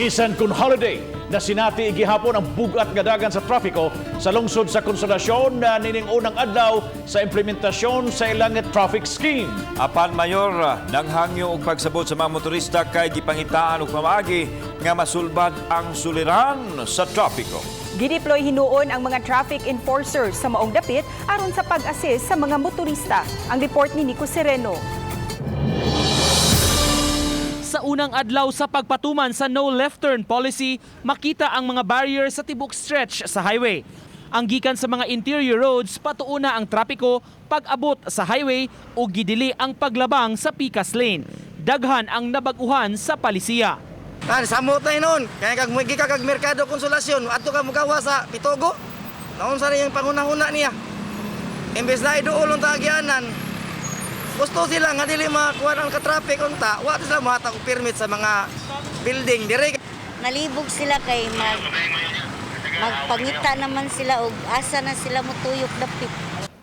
Bisan kun holiday na sinati igihapon ang bugat nga dagan sa trapiko sa lungsod sa Konsolasyon na nining unang adlaw sa implementasyon sa ilang traffic scheme. Apan mayor, nanghangyo og pagsabot sa mga motorista kay gipangitaan og pamaagi nga masulbad ang suliran sa trapiko. Gideploy hinuon ang mga traffic enforcers sa maong dapit aron sa pag-assist sa mga motorista. Ang report ni Nico Sereno. Sa unang adlaw sa pagpatuman sa no left turn policy, makita ang mga barrier sa tibok stretch sa highway. Ang gikan sa mga interior roads, patuuna ang trapiko pag-abot sa highway o gidili ang paglabang sa pikas lane. Daghan ang nabaguhan sa palisiya. Samot tayo noon. Kaya kag kag merkado Konsolasyon, ato ka mugawa sa Pitogo. Naunsa na yung pangunahuna niya. Imbes na iduulong tagyanan. Gusto sila nga dili makuha ang ka-traffic unta, wa sila mahatag permit sa mga building dire. Nalibog sila kay magpangita naman sila og asa na sila motuyok dapit.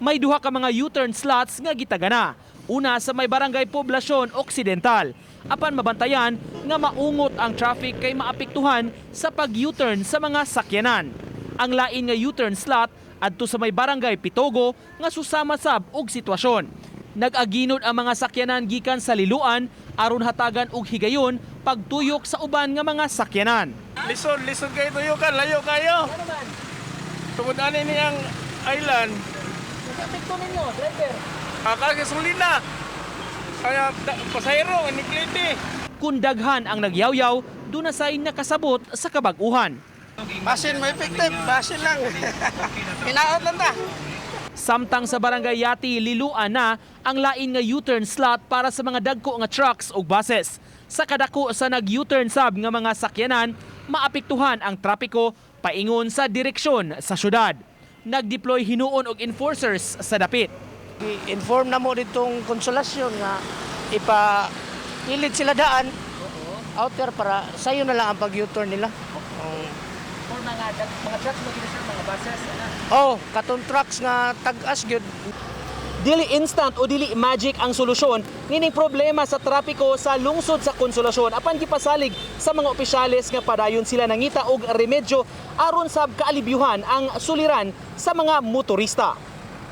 May duha ka mga U-turn slots nga gitagana. Una sa may barangay Poblasyon Occidental. Apan mabantayan nga maungot ang traffic kay maapektuhan sa pag-U-turn sa mga sakyanan. Ang lain nga U-turn slot adto sa may barangay Pitogo nga susama sab og sitwasyon. Nag-aginod ang mga sakyanan gikan sa Liluan aron hatagan og higayon pagtuyok sa uban nga mga sakyanan. Lison kayo tuyukan, layo kayo. Tungod ani niyang island. Epekto ninyo, driver. Gasolina. Kaya pasahero, inikliti. Kung daghan ang nagyawyaw, doon na say nakasabot sa kabag-uhan. Basin may effective, basin lang. Hinaot lang ta. Samtang sa barangay Yati, Liluan na ang lain nga U-turn slot para sa mga dagko nga trucks o buses. Sa kadako sa nag-U-turn sab nga mga sakyanan, maapektuhan ang trapiko paingon sa direksyon sa syudad. Nag-deploy hinuon og enforcers sa dapit. I-inform na mo ditong Konsolasyon nga ipapilit sila daan out there para sayo na lang ang pag-U-turn nila. For mga trucks mo mga buses. Katong trucks nga tag-as gyud. Dili instant o dili magic ang solusyon nining problema sa trapiko sa lungsod sa Konsolasyon apan gipasalig sa mga opisyales nga padayon sila nangita og remedyo aron sab kaalibyuhan ang suliran sa mga motorista.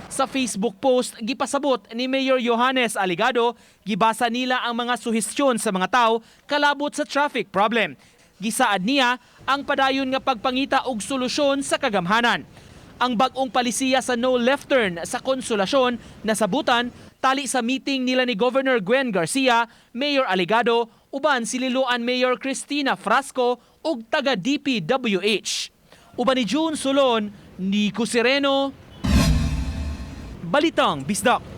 Sa Facebook post gipasabot ni Mayor Johannes Aligado, gibasa nila ang mga suhestyon sa mga tao kalabot sa traffic problem. Gisaad niya ang padayon nga pagpangita og solusyon sa kagamhanan. Ang bag-ong palisiya sa no left turn sa Konsolasyon nasabutan tali sa meeting nila ni Governor Gwen Garcia, Mayor Aligado, uban si Liloan Mayor Cristina Frasco ug taga DPWH. Uban ni June Solon, Nico Sereno, Balitang Bisdak.